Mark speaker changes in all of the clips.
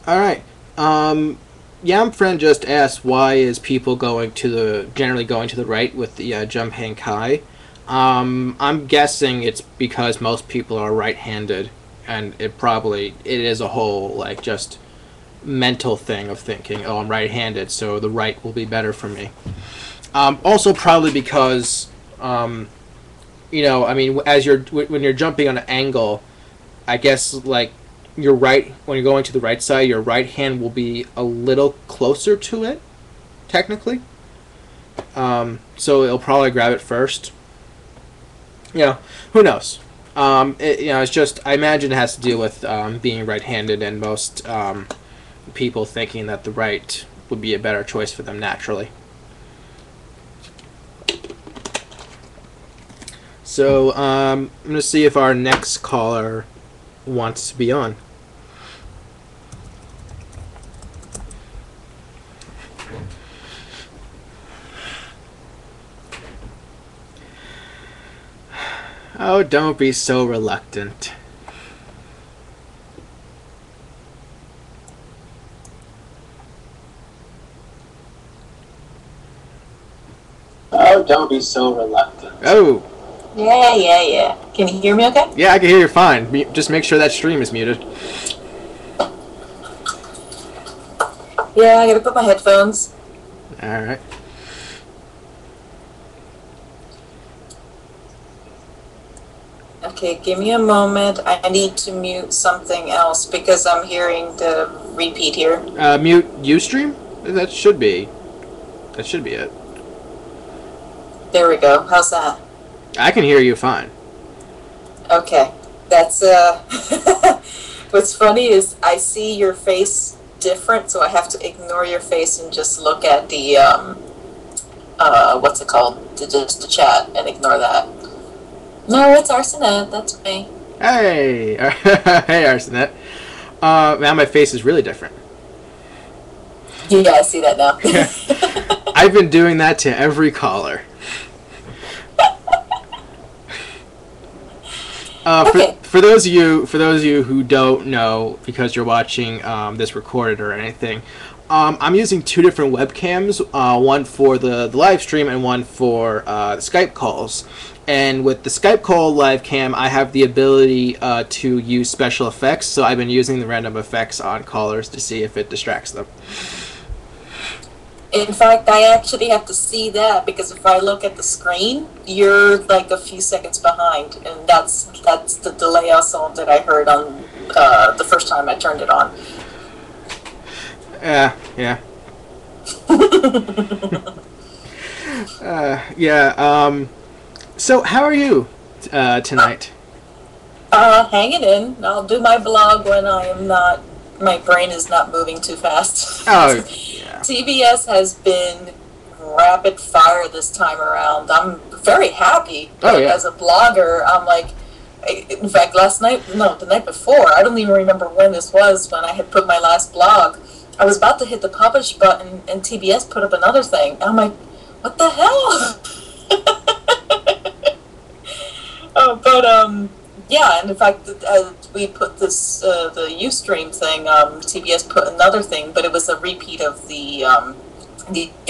Speaker 1: All right. Yam friend just asked why is people generally going to the right with the jump hand kai. I'm guessing it's because most people are right-handed, and it is a whole like just mental thing of thinking, oh, I'm right-handed, so the right will be better for me. Also, probably because I mean, when you're jumping on an angle, I guess like your right when you're going to the right side, your right hand will be a little closer to it, technically. So it'll probably grab it first. Who knows? It's just I imagine it has to do with being right-handed and most people thinking that the right would be a better choice for them naturally. So I'm gonna see if our next caller wants to be on. Oh, don't be so reluctant.
Speaker 2: Oh, don't be so reluctant.
Speaker 1: Oh.
Speaker 3: Yeah. Can you hear me okay?
Speaker 1: Yeah, I can hear you fine. Just make sure that stream is muted.
Speaker 3: Yeah, I gotta put my headphones.
Speaker 1: Alright.
Speaker 3: Okay, give me a moment. I need to mute something else because I'm hearing the repeat here.
Speaker 1: Mute Ustream? That should be it.
Speaker 3: There we go. How's that?
Speaker 1: I can hear you fine.
Speaker 3: Okay. That's, what's funny is I see your face different, so I have to ignore your face and just look at the, what's it called? Just the chat and ignore that. No, it's Arsenet. That's me.
Speaker 1: Hey! Hey, Arsenet. Now my face is really different.
Speaker 3: Yeah, I see that now.
Speaker 1: I've been doing that to every caller.
Speaker 3: Okay.
Speaker 1: For those of you who don't know, because you're watching this recorded or anything, I'm using two different webcams, one for the live stream and one for Skype calls. And with the Skype call live cam, I have the ability to use special effects, so I've been using the random effects on callers to see if it distracts them.
Speaker 3: In fact, I actually have to see that because if I look at the screen, you're like a few seconds behind, and that's the delay also that I heard on the first time I turned it on.
Speaker 1: Yeah. Yeah. So how are you tonight?
Speaker 3: Hanging in. I'll do my blog when my brain is not moving too fast.
Speaker 1: Oh, yeah.
Speaker 3: TBS has been rapid fire this time around. I'm very happy.
Speaker 1: Oh, yeah.
Speaker 3: As a blogger, I'm like, in fact, the night before, I don't even remember when this was, when I had put my last blog. I was about to hit the publish button, and TBS put up another thing. I'm like, what the hell? Yeah, and in fact, we put this, the Ustream thing, TBS put another thing, but it was a repeat of the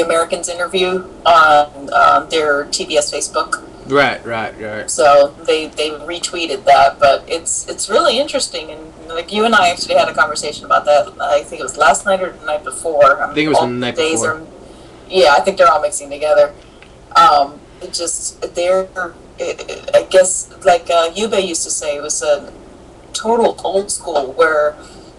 Speaker 3: Americans interview on their TBS Facebook.
Speaker 1: Right.
Speaker 3: So they retweeted that, but it's really interesting, and like you and I actually had a conversation about that. I think it was last night or the night before.
Speaker 1: I think it was the night before.
Speaker 3: Yeah, I think they're all mixing together. I guess, like Yube used to say, it was a total old school where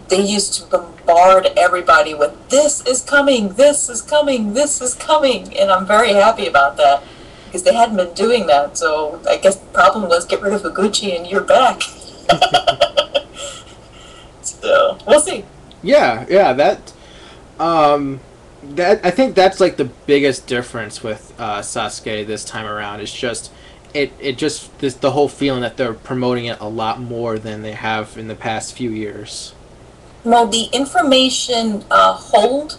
Speaker 3: they used to bombard everybody with, this is coming, this is coming, this is coming, and I'm very happy about that, because they hadn't been doing that, so I guess the problem was get rid of Higuchi and you're back. So, we'll see.
Speaker 1: Yeah, that I think that's like the biggest difference with Sasuke this time around. It's just the whole feeling that they're promoting it a lot more than they have in the past few years.
Speaker 3: Well, the information hold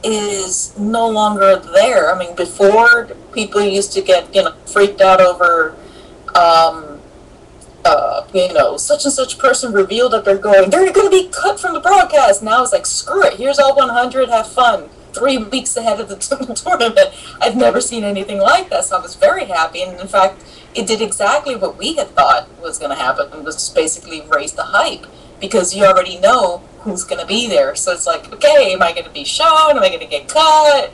Speaker 3: is no longer there. I mean, before people used to get freaked out over such and such person revealed that they're going to be cut from the broadcast. Now it's like, screw it, here's all 100, have fun. 3 weeks ahead of the tournament. I've never seen anything like that, so I was very happy. And in fact, it did exactly what we had thought was going to happen. It was basically raise the hype, because you already know who's going to be there. So it's like, okay, am I going to be shown? Am I going to get cut?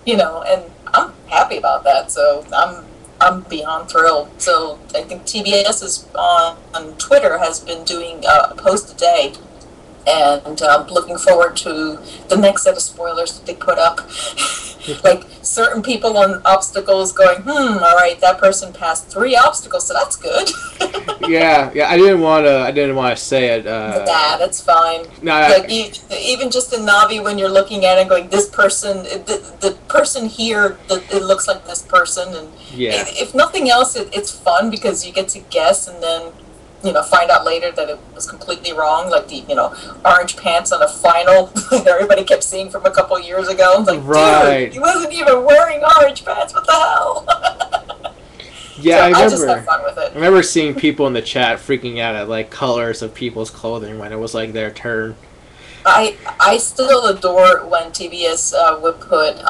Speaker 3: And I'm happy about that. So I'm beyond thrilled. So I think TBS is on Twitter has been doing a post a day, and I'm looking forward to the next set of spoilers that they put up. Like certain people on obstacles going, all right, that person passed 3 obstacles, so that's good.
Speaker 1: yeah. I didn't want to say it.
Speaker 3: Nah, that's fine.
Speaker 1: Nah,
Speaker 3: like even just in Navi, when you're looking at it and going, this person, the person here, it looks like this person, and
Speaker 1: yeah.
Speaker 3: If nothing else, it's fun because you get to guess and then find out later that it was completely wrong. Like the orange pants on the final that everybody kept seeing from a couple years ago. It's like,
Speaker 1: right.
Speaker 3: Dude, he wasn't even wearing orange pants. What the hell?
Speaker 1: Yeah,
Speaker 3: so
Speaker 1: I
Speaker 3: just have fun with it.
Speaker 1: I remember seeing people in the chat freaking out at like colors of people's clothing when it was like their turn.
Speaker 3: I still adore when TBS would put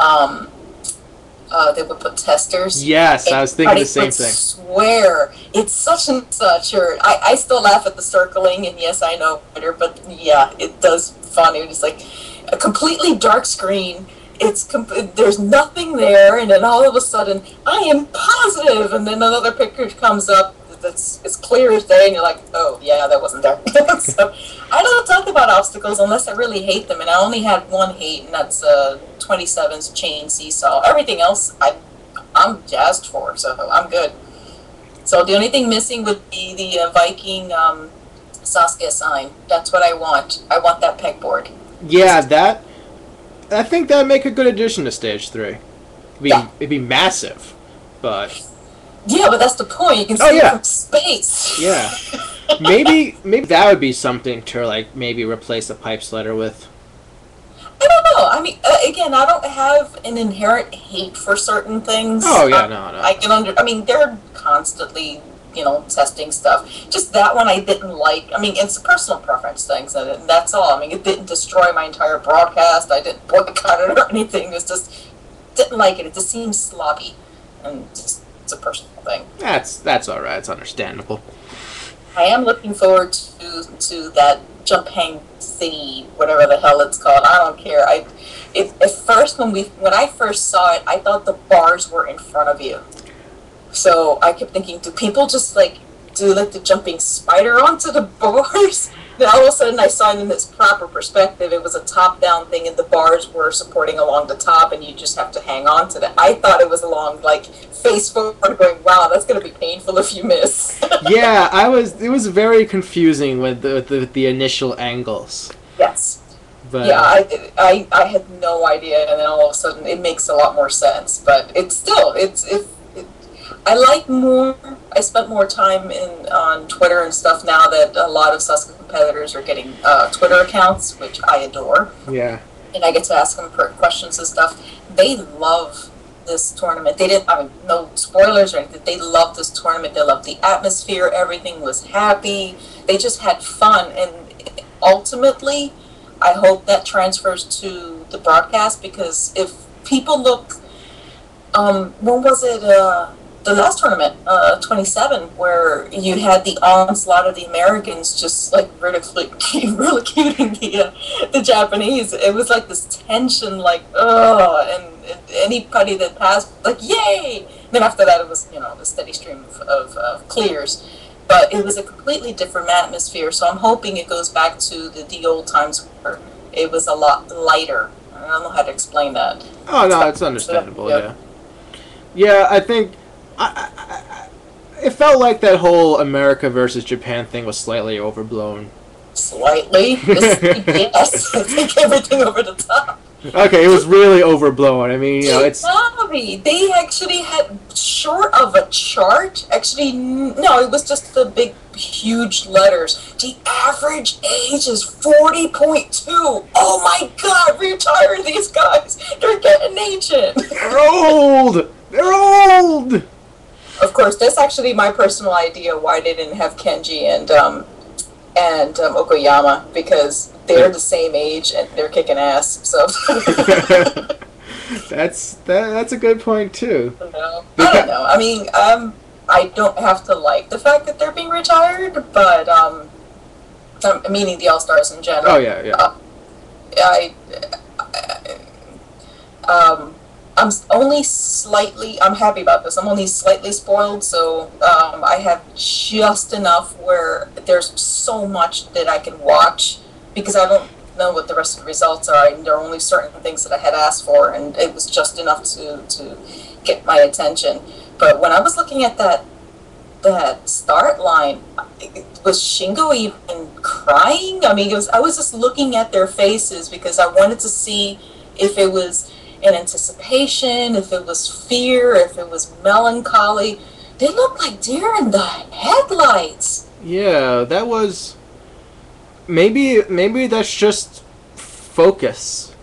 Speaker 3: they would put testers.
Speaker 1: Yes, I was thinking the same thing.
Speaker 3: Swear it's such and such, or I still laugh at the circling, and yes, I know better, but yeah, it does funny. It's like a completely dark screen. There's nothing there, and then all of a sudden, I am positive, and then another picture comes up that's as clear as day, and you're like, oh yeah, that wasn't there. So I don't talk about obstacles unless I really hate them, and I only had one hate, and that's 27's chain seesaw. Everything else I'm jazzed for, so I'm good. So the only thing missing would be the Viking Sasuke sign. That's what I want. I want that pegboard.
Speaker 1: Yeah, I think that'd make a good addition to Stage 3. It'd be massive, but...
Speaker 3: Yeah, but that's the point. You can see it from space.
Speaker 1: Yeah. Maybe that would be something to, like, maybe replace a pipe slider with.
Speaker 3: I don't know. I mean, again, I don't have an inherent hate for certain things.
Speaker 1: Oh, yeah, no.
Speaker 3: I can I mean, they're constantly, testing stuff. Just that one I didn't like. I mean, it's a personal preference thing, and that's all. I mean, it didn't destroy my entire broadcast. I didn't boycott it or anything. It's just, didn't like it. It just seems sloppy. And just, it's a personal thing. That's all right. It's understandable. I am looking forward to that jump hang thingy, whatever the hell it's called. I don't care. At first when I first saw it, I thought the bars were in front of you. So I kept thinking, do people just do the jumping spider onto the bars? Then all of a sudden I saw it in its proper perspective. It was a top-down thing, and the bars were supporting along the top, and you just have to hang on to that. I thought it was along, face forward, going, wow, that's going to be painful if you miss.
Speaker 1: Yeah, it was very confusing with the initial angles.
Speaker 3: Yes.
Speaker 1: But,
Speaker 3: yeah, I had no idea, and then all of a sudden it makes a lot more sense. But I spent more time on Twitter and stuff now that a lot of Sasuke competitors are getting Twitter accounts, which I adore.
Speaker 1: Yeah.
Speaker 3: And I get to ask them questions and stuff. They love this tournament. No spoilers or anything. They love this tournament. They love the atmosphere. Everything was happy. They just had fun. And ultimately, I hope that transfers to the broadcast, because if people look, when was it? The last tournament, 27, where you had the onslaught of the Americans just ridiculing the Japanese. It was like this tension, and anybody that passed, yay! Then after that, it was a steady stream of clears. But it was a completely different atmosphere, so I'm hoping it goes back to the old times where it was a lot lighter. I don't know how to explain that.
Speaker 1: Oh no, it's understandable. Yeah. Yeah, I think. It felt like that whole America versus Japan thing was slightly overblown.
Speaker 3: Slightly? Yes. I think everything over the top.
Speaker 1: Okay, it was really overblown. I mean, it's...
Speaker 3: They actually had, short of a chart, no, it was just the big, huge letters. The average age is 40.2. Oh my god, retire these guys. They're getting ancient.
Speaker 1: They're old! They're old!
Speaker 3: Of course, that's actually my personal idea why they didn't have Kenji and Okoyama, because they're the same age and they're kicking ass. So
Speaker 1: that's a good point too.
Speaker 3: I don't know. I mean, I don't have to like the fact that they're being retired, but meaning the All Stars in general.
Speaker 1: Oh yeah, yeah.
Speaker 3: I'm happy about this. I'm only slightly spoiled, so I have just enough where there's so much that I can watch, because I don't know what the rest of the results are, and there are only certain things that I had asked for, and it was just enough to get my attention. But when I was looking at that start line, was Shingo even crying? I mean, I was just looking at their faces because I wanted to see if it was in anticipation, if it was fear, if it was melancholy. They looked like deer in the headlights.
Speaker 1: Yeah, that was... Maybe that's just focus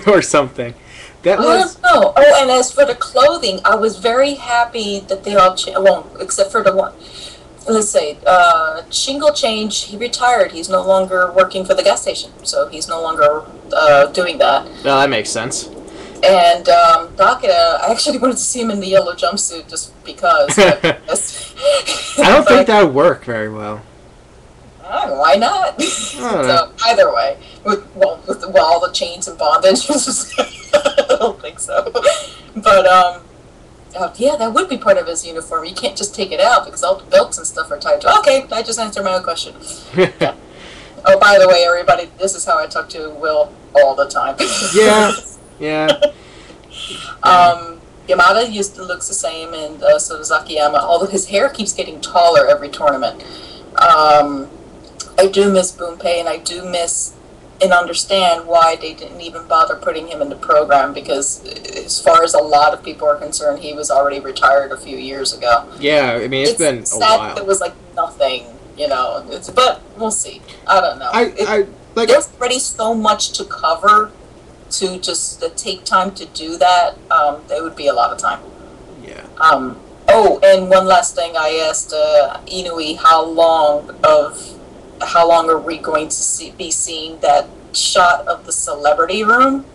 Speaker 1: or something. That was...
Speaker 3: I don't know. Oh, and as for the clothing, I was very happy that they all well, except for the one. Let's say, Shingo changed. He retired. He's no longer working for the gas station, so he's no longer doing that.
Speaker 1: No, that makes sense.
Speaker 3: And Dakota, I actually wanted to see him in the yellow jumpsuit just because.
Speaker 1: I don't think that would work very well.
Speaker 3: Why not? So, either way, with all the chains and bondage, I don't think so. But yeah, that would be part of his uniform. You can't just take it out because all the belts and stuff are tied to. Okay, I just answered my own question. Yeah. Oh, by the way, everybody, this is how I talk to Will all the time.
Speaker 1: Yeah. Yeah.
Speaker 3: Yamada looks the same, and so does Akiyama. Although his hair keeps getting taller every tournament. I do miss Bunpei, and I do miss and understand why they didn't even bother putting him in the program, because as far as a lot of people are concerned, he was already retired a few years ago.
Speaker 1: Yeah, I mean, it's been a while.
Speaker 3: It was like nothing, you know. But we'll see. I don't know. There's already so much to cover. To just take time to do that, it would be a lot of time.
Speaker 1: Yeah.
Speaker 3: Oh, and one last thing, I asked Inui how long are we going to be seeing that shot of the celebrity room?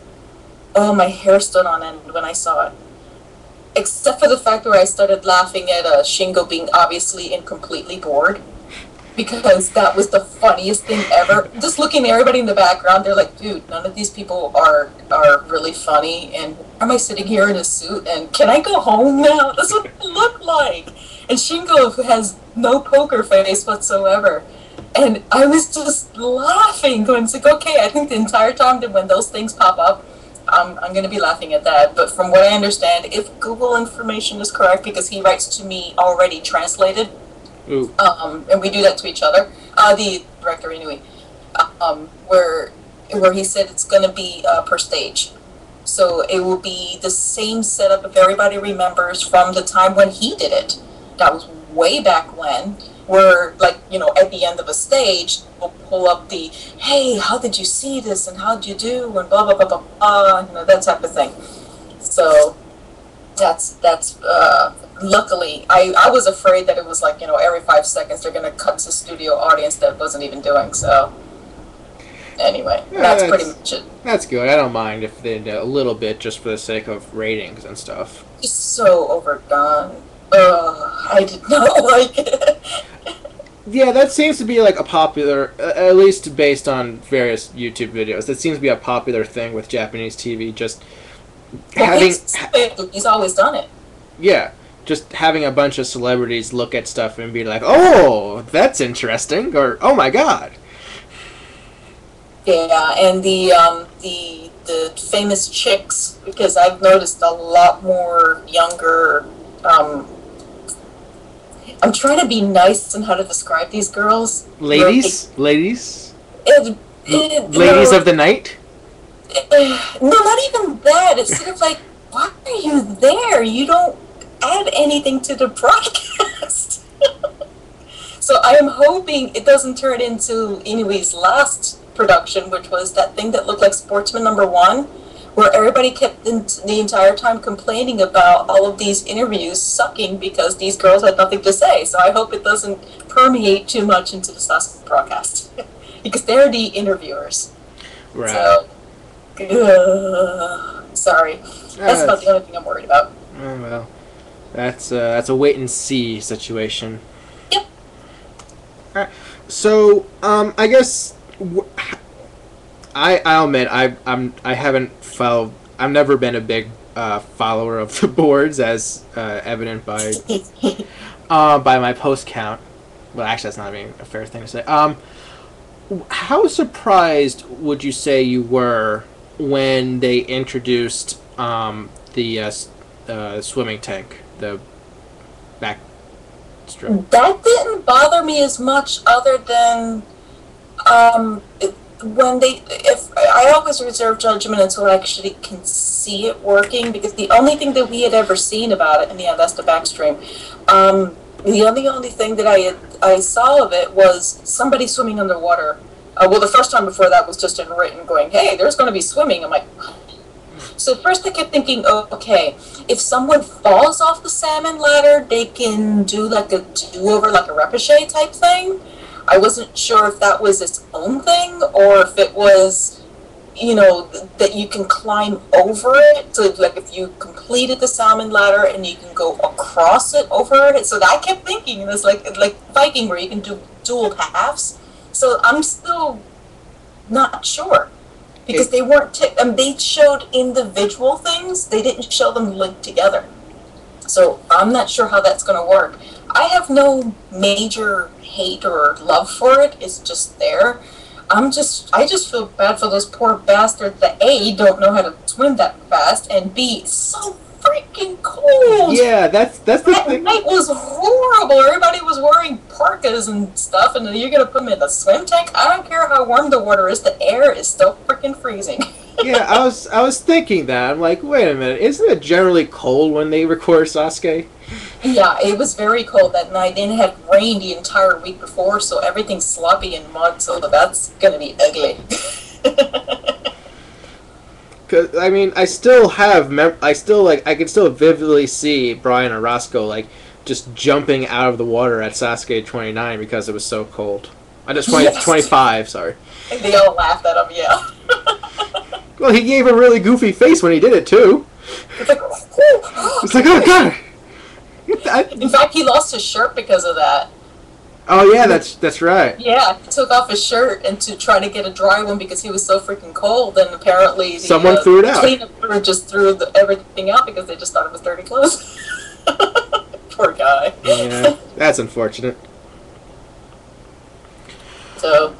Speaker 3: Oh, my hair stood on end when I saw it. Except for the fact where I started laughing at Shingo being obviously and completely bored. Because that was the funniest thing ever. Just looking at everybody in the background, they're like, dude, none of these people are really funny, and why am I sitting here in a suit, and can I go home now? That's what it looked like. And Shingo has no poker face whatsoever. And I was just laughing, going, it's like, okay, I think the entire time that when those things pop up, I'm going to be laughing at that. But from what I understand, if Google information is correct, because he writes to me already translated, and we do that to each other. The director, Inui, where he said it's going to be per stage. So it will be the same setup if everybody remembers from the time when he did it. That was way back when, where, like, you know, at the end of a stage, we'll pull up the, hey, how did you see this, and how did you do, and blah, blah, blah, blah, blah, you know, that type of thing. So that's luckily, I was afraid that it was like, you know, every 5 seconds they're going to cut to studio audience that wasn't even doing so. Anyway, yeah, that's pretty much it.
Speaker 1: That's good. I don't mind if they do a little bit just for the sake of ratings and stuff.
Speaker 3: It's so overdone. I did not like it.
Speaker 1: Yeah, that seems to be like a popular, at least based on various YouTube videos, that seems to be a popular thing with Japanese TV, just having...
Speaker 3: He's always done it.
Speaker 1: Yeah. Just having a bunch of celebrities look at stuff and be like, oh, that's interesting, or oh my god.
Speaker 3: Yeah, and the famous chicks, because I've noticed a lot more younger. I'm trying to be nice in how to describe these girls.
Speaker 1: Ladies of the night.
Speaker 3: No, not even that. It's sort of like, why are you there? You don't add anything to the broadcast. So I am hoping it doesn't turn into Inui's last production, which was that thing that looked like Sportsman #1, where everybody kept the entire time complaining about all of these interviews sucking because these girls had nothing to say. So I hope it doesn't permeate too much into the Sasuke broadcast because they're the interviewers.
Speaker 1: Right.
Speaker 3: So, sorry. That's about the only thing I'm worried about.
Speaker 1: Well, that's a wait and see situation.
Speaker 3: Yep.
Speaker 1: All right. So, I guess I'll admit I haven't followed. I've never been a big follower of the boards, as evident by my post count. Well, actually, that's not even a fair thing to say. How surprised would you say you were when they introduced the swimming tank, the back strip?
Speaker 3: That didn't bother me as much, other than when if I always reserve judgment until I actually can see it working, because the only thing that we had ever seen about it, and yeah, that's the backstream. The only thing that I saw of it was somebody swimming underwater. Well, the first time before that was just in written, going, "Hey, there's going to be swimming." I'm like, so at first I kept thinking, oh, okay, if someone falls off the salmon ladder, they can do like a do-over, like a ricochet type thing. I wasn't sure if that was its own thing, or if it was, that you can climb over it. So like if you completed the salmon ladder and you can go across it, over it. So I kept thinking it's like Viking, where you can do dual halves. So I'm still not sure. Because they weren't, they showed individual things. They didn't show them linked together. So I'm not sure how that's going to work. I have no major hate or love for it. It's just there. I just feel bad for those poor bastards that A, don't know how to swim that fast, and B, so freaking cold.
Speaker 1: Yeah, that's the thing.
Speaker 3: That night was horrible. Everybody was wearing parkas and stuff, and then you're gonna put them in a swim tank. I don't care how warm the water is. The air is still freaking freezing.
Speaker 1: Yeah, I was thinking that. I'm like, wait a minute, isn't it generally cold when they record Sasuke?
Speaker 3: Yeah, it was very cold that night, and it had rained the entire week before, so everything's sloppy and mud. So that's gonna be ugly.
Speaker 1: Cause I mean, I can still vividly see Brian and Roscoe just jumping out of the water at Sasuke 29 because it was so cold. I just 25, sorry.
Speaker 3: And they all laughed at him, yeah.
Speaker 1: Well, he gave a really goofy face when he did it too.
Speaker 3: It's like,
Speaker 1: it's like, oh god.
Speaker 3: In fact, he lost his shirt because of that.
Speaker 1: Oh yeah, that's right.
Speaker 3: Yeah, he took off his shirt and to try to get a dry one because he was so freaking cold, and apparently
Speaker 1: someone threw it out.
Speaker 3: Cleanup crew just threw everything out because they just thought it was dirty clothes. Poor guy.
Speaker 1: Yeah, that's unfortunate.
Speaker 3: So,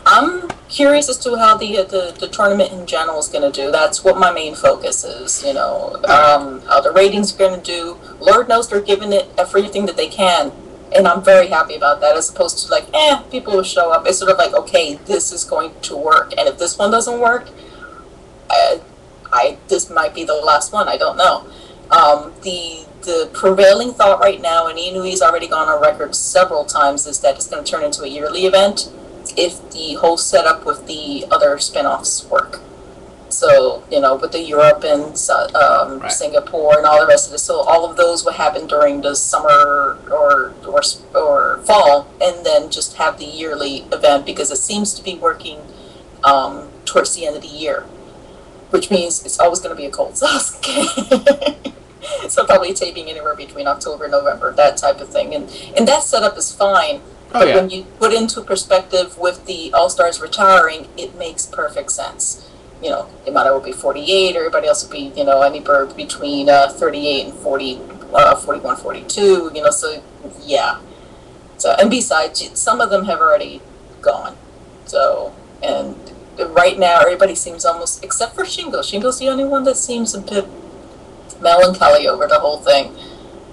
Speaker 3: I'm curious as to how the tournament in general is going to do. That's what my main focus is, how the ratings are going to do. Lord knows they're giving it everything that they can, and I'm very happy about that, as opposed to people will show up. It's sort of like, okay, this is going to work, and if this one doesn't work, this might be the last one, I don't know. The prevailing thought right now, and Inui's already gone on record several times, is that it's going to turn into a yearly event if the whole setup with the other spin-offs work. So, with the Europe and
Speaker 1: right.
Speaker 3: Singapore and all the rest of it. So all of those would happen during the summer or fall, and then just have the yearly event, because it seems to be working towards the end of the year, which means it's always going to be a cold Sasuke. So probably taping anywhere between October and November, that type of thing. And that setup is fine.
Speaker 1: Oh,
Speaker 3: but
Speaker 1: yeah.
Speaker 3: when you put into perspective with the All-Stars retiring, it makes perfect sense. Yamada will be 48, everybody else will be, anywhere between 38 and 40, 41, 42, so, yeah. So, and besides, some of them have already gone. So, and right now, everybody seems almost, except for Shingo. Shingo's the only one that seems a bit melancholy over the whole thing.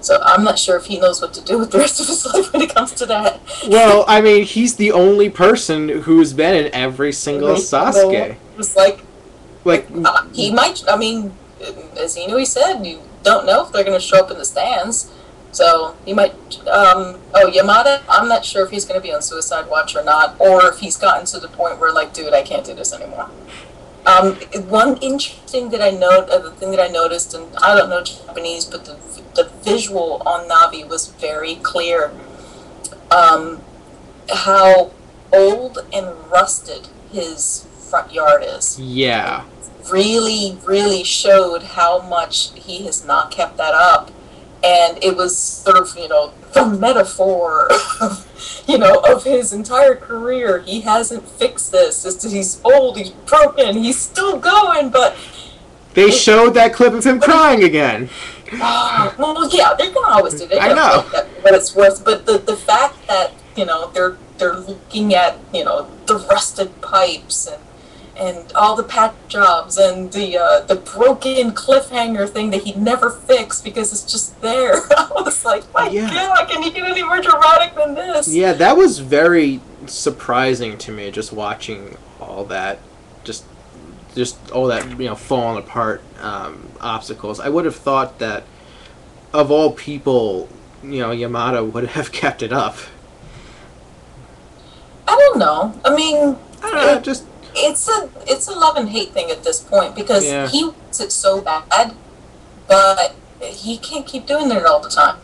Speaker 3: So I'm not sure if he knows what to do with the rest of his life when it comes to that. Well,
Speaker 1: I mean, he's the only person who's been in every single Sasuke.
Speaker 3: It's he might, as Inui said, you don't know if they're going to show up in the stands. So he might, Yamada, I'm not sure if he's going to be on suicide watch or not, or if he's gotten to the point where, dude, I can't do this anymore. One interesting that I note, the thing that I noticed, and I don't know Japanese, but the visual on Navi was very clear. How old and rusted his front yard is.
Speaker 1: Yeah.
Speaker 3: Really, really showed how much he has not kept that up. And it was sort of, the metaphor of his entire career. He hasn't fixed this. He's old, he's broken, he's still going, but...
Speaker 1: They showed that clip of him crying again.
Speaker 3: Well, yeah, they're going to always do that.
Speaker 1: I know.
Speaker 3: What it's worth. But the fact that, they're looking at, the rusted pipes and all the patch jobs and the broken cliffhanger thing that he'd never fixed because it's just there. I was like, my God, can you get any more dramatic than this?
Speaker 1: Yeah, that was very surprising to me, just watching all that, just all that, falling apart obstacles. I would have thought that, of all people, Yamada would have kept it up.
Speaker 3: I don't know. I mean, it's a love and hate thing at this point because he wants it so bad, but he can't keep doing it all the time.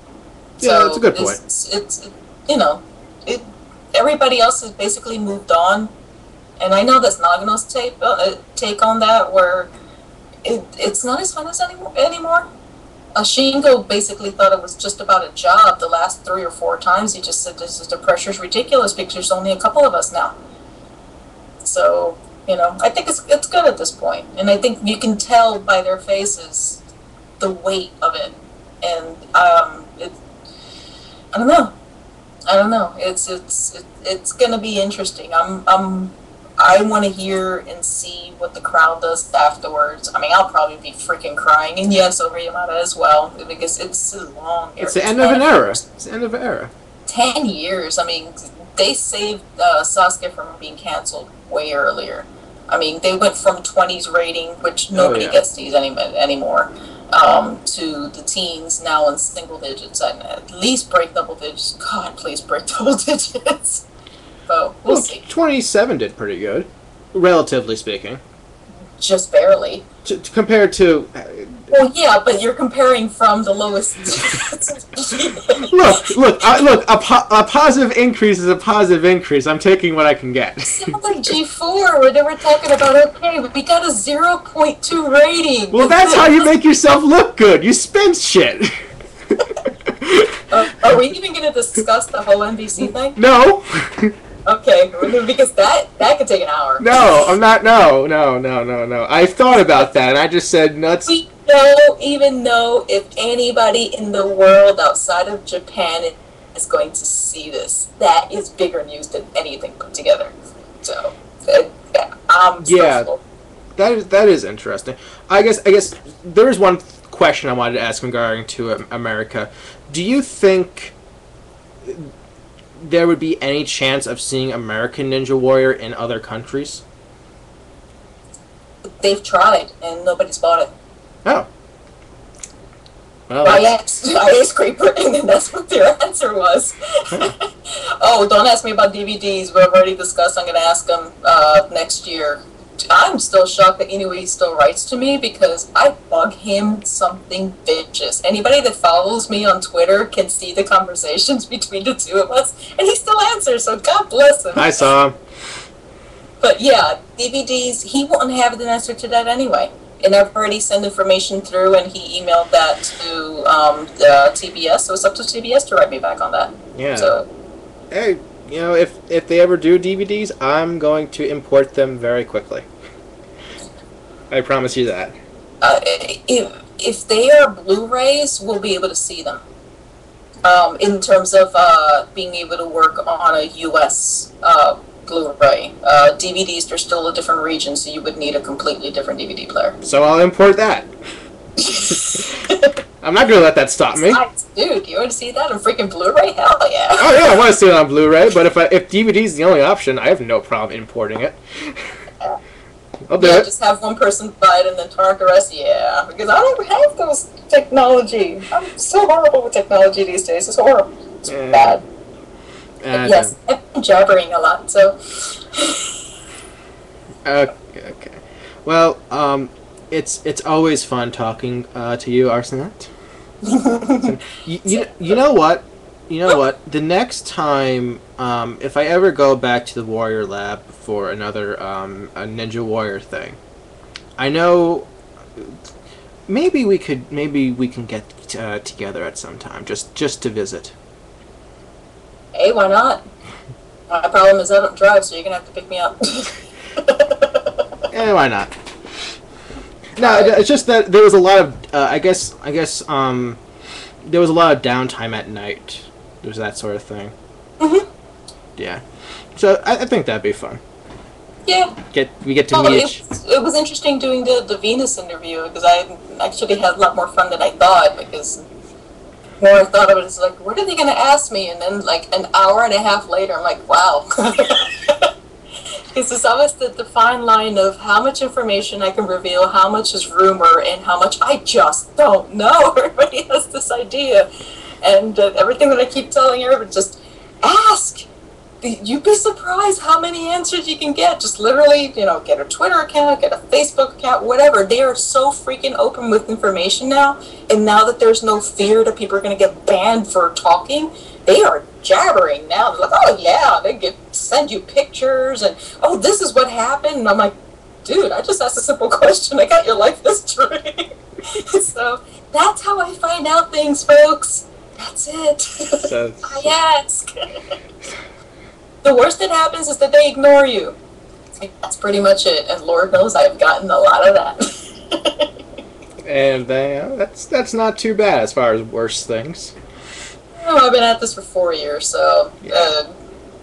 Speaker 1: Yeah,
Speaker 3: So
Speaker 1: that's a good point.
Speaker 3: Everybody else has basically moved on, and I know that's Nagano's take on that, where it's not as fun as anymore. Shingo basically thought it was just about a job the last 3 or 4 times. He just said, the pressure's ridiculous because there's only a couple of us now. So, I think it's good at this point. And I think you can tell by their faces the weight of it. And I don't know. It's going to be interesting. I want to hear and see what the crowd does afterwards. I mean, I'll probably be freaking crying, and yes, over Yamada as well, because it's a long era.
Speaker 1: It's the end of an era. It's the end of an era.
Speaker 3: 10 years. I mean, they saved Sasuke from being canceled way earlier. I mean, they went from 20s rating, which nobody gets these anymore, to the teens, now in single digits, and at least break double digits. God, please break double digits. So, we'll see.
Speaker 1: 27 did pretty good, relatively speaking.
Speaker 3: Just barely.
Speaker 1: Compared to...
Speaker 3: Well, yeah, but you're comparing from the lowest...
Speaker 1: Look, a positive increase is a positive increase. I'm taking what I can get.
Speaker 3: It sounds like G4, where they were talking about, okay, we got a 0.2 rating.
Speaker 1: Well, that's how you make yourself look good. You spend shit.
Speaker 3: Are we even going to discuss the whole NBC thing?
Speaker 1: No.
Speaker 3: Okay, because that could take an hour.
Speaker 1: No, I'm not. No. I thought about that, and I just said nuts.
Speaker 3: We don't even know if anybody in the world outside of Japan is going to see this. That is bigger news than anything put together. So,
Speaker 1: that is interesting. I guess there is one question I wanted to ask regarding to America. Do you think there would be any chance of seeing American Ninja Warrior in other countries?
Speaker 3: They've tried, and nobody's bought it.
Speaker 1: Oh. Well,
Speaker 3: I asked Great Britain, and that's what their answer was. Oh, don't ask me about DVDs. We've already discussed. I'm going to ask them next year. I'm still shocked that Inoue still writes to me because I bug him something vicious. Anybody that follows me on Twitter can see the conversations between the two of us, and he still answers, so God bless him.
Speaker 1: I saw him. But
Speaker 3: yeah, DVDs, he wouldn't have an answer to that anyway. And I've already sent information through, and he emailed that to TBS, so it's up to TBS to write me back on that.
Speaker 1: Yeah.
Speaker 3: So,
Speaker 1: hey, if they ever do DVDs, I'm going to import them very quickly. I promise you that.
Speaker 3: If they are Blu-rays, we'll be able to see them. In terms of being able to work on a U.S. Blu-ray. DVDs, they're still a different region, so you would need a completely different DVD player.
Speaker 1: So I'll import that. I'm not going to let that stop me.
Speaker 3: Dude, you want to see that on freaking Blu-ray? Hell yeah.
Speaker 1: Oh yeah, I want to see it on Blu-ray, but if DVD is the only option, I have no problem importing it. I'll do it.
Speaker 3: Just have one person buy it and then target the rest, because I don't have those technology. I'm so horrible with technology these days. It's horrible. It's bad. Yes, I've been jabbering a lot, so...
Speaker 1: Okay. Well, it's always fun talking to you, Arsenet. You know what? You know what? The next time, if I ever go back to the Warrior Lab for another a Ninja Warrior thing, I know maybe we can get together at some time just to visit.
Speaker 3: Hey, why not? My problem is I don't drive, so you're gonna have to pick me up.
Speaker 1: Why not? No, it's just that there was a lot of I guess there was a lot of downtime at night. There's that sort of thing.
Speaker 3: Mhm.
Speaker 1: Yeah. So I think that'd be fun.
Speaker 3: Yeah.
Speaker 1: We get to meet each.
Speaker 3: It was interesting doing the Venus interview because I actually had a lot more fun than I thought because the more I thought of it, it's like, what are they going to ask me? And then like an hour and a half later, I'm like, wow. Because it's always the fine line of how much information I can reveal, how much is rumor, and how much I just don't know. Everybody has this idea. And everything that I keep telling everybody, just ask. You'd be surprised how many answers you can get. Just literally, get a Twitter account, get a Facebook account, whatever. They are so freaking open with information now. And now that there's no fear that people are going to get banned for talking, they are jabbering now. They're like, oh yeah, they send you pictures and, oh, this is what happened. And I'm like, dude, I just asked a simple question. I got your life history. So that's how I find out things, folks. That's it. I ask. The worst that happens is that they ignore you. That's pretty much it. And Lord knows I've gotten a lot of that.
Speaker 1: And that's not too bad as far as worse things.
Speaker 3: Oh, I've been at this for 4 years, so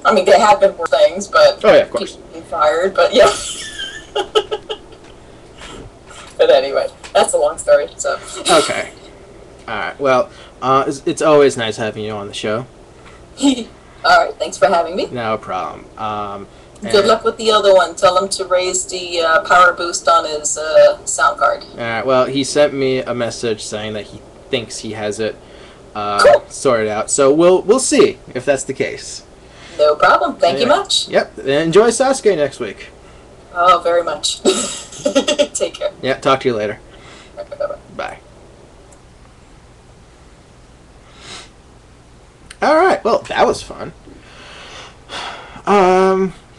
Speaker 3: I mean, there have been worse things, but
Speaker 1: oh yeah, of course,
Speaker 3: people being fired. But yeah. But anyway, that's a long story. So
Speaker 1: okay, all right. Well, it's always nice having you on the show.
Speaker 3: All right, thanks for having me.
Speaker 1: No problem.
Speaker 3: Good luck with the other one. Tell him to raise the power boost on his sound card.
Speaker 1: All right. Well, he sent me a message saying that he thinks he has it
Speaker 3: cool.
Speaker 1: sorted out. So we'll see if that's the case.
Speaker 3: No problem. Thank you much.
Speaker 1: Yep. Enjoy Sasuke next week.
Speaker 3: Oh, very much. Take care.
Speaker 1: Yeah. Talk to you later.
Speaker 3: Bye-bye.
Speaker 1: Bye. All right. Well, that was fun.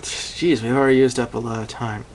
Speaker 1: Jeez, we've already used up a lot of time.